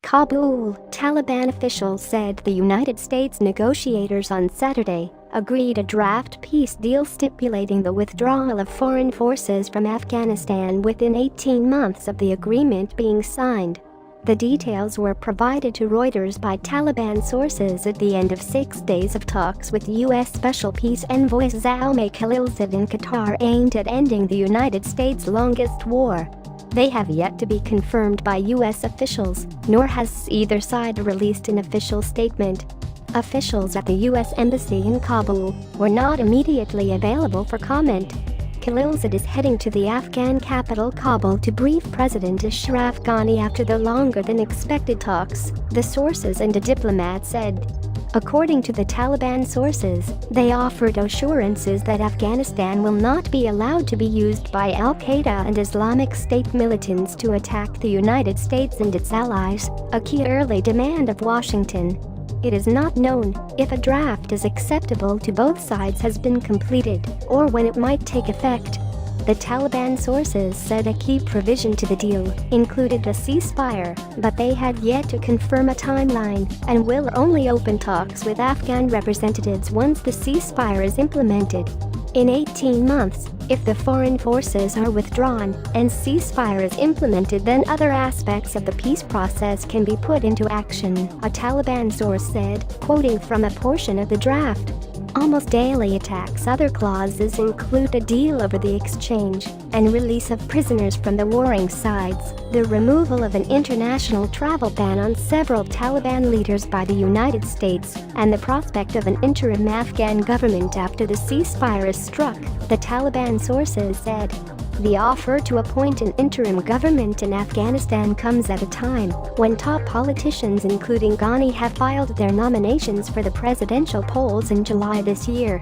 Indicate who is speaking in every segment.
Speaker 1: Kabul, Taliban officials said the United States negotiators on Saturday agreed a draft peace deal stipulating the withdrawal of foreign forces from Afghanistan within 18 months of the agreement being signed. The details were provided to Reuters by Taliban sources at the end of 6 days of talks with U.S. Special Peace Envoy Zalmay Khalilzad in Qatar aimed at ending the United States' longest war. They have yet to be confirmed by U.S. officials, nor has either side released an official statement. Officials at the U.S. Embassy in Kabul were not immediately available for comment. Khalilzad is heading to the Afghan capital Kabul to brief President Ashraf Ghani after the longer-than-expected talks, the sources and a diplomat said. According to the Taliban sources, they offered assurances that Afghanistan will not be allowed to be used by Al-Qaeda and Islamic State militants to attack the United States and its allies, a key early demand of Washington. It is not known if a draft is acceptable to both sides has been completed or when it might take effect. The Taliban sources said a key provision to the deal included a ceasefire, but they had yet to confirm a timeline and will only open talks with Afghan representatives once the ceasefire is implemented. In 18 months, if the foreign forces are withdrawn and ceasefire is implemented, then other aspects of the peace process can be put into action, a Taliban source said, quoting from a portion of the draft. Almost daily attacks. Other clauses include a deal over the exchange and release of prisoners from the warring sides, the removal of an international travel ban on several Taliban leaders by the United States, and the prospect of an interim Afghan government after the ceasefire is struck, the Taliban sources said. The offer to appoint an interim government in Afghanistan comes at a time when top politicians including Ghani have filed their nominations for the presidential polls in July this year.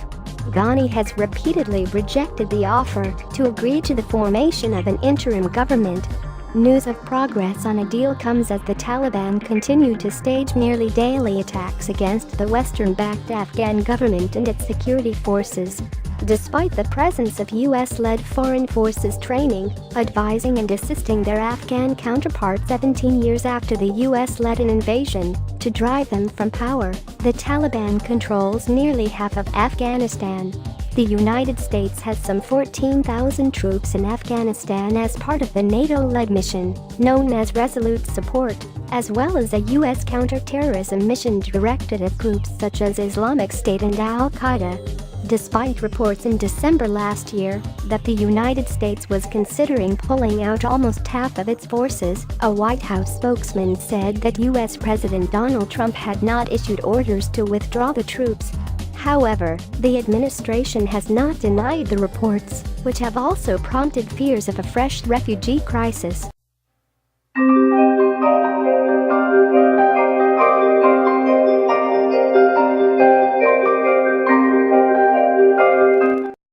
Speaker 1: Ghani has repeatedly rejected the offer to agree to the formation of an interim government. News of progress on a deal comes as the Taliban continue to stage nearly daily attacks against the Western-backed Afghan government and its security forces. Despite the presence of U.S.-led foreign forces training, advising and assisting their Afghan counterparts 17 years after the U.S. led an invasion to drive them from power, the Taliban controls nearly half of Afghanistan. The United States has some 14,000 troops in Afghanistan as part of the NATO-led mission, known as Resolute Support, as well as a U.S. counter-terrorism mission directed at groups such as Islamic State and Al-Qaeda. Despite reports in December last year that the United States was considering pulling out almost half of its forces, a White House spokesman said that U.S. President Donald Trump had not issued orders to withdraw the troops. However, the administration has not denied the reports, which have also prompted fears of a fresh refugee crisis.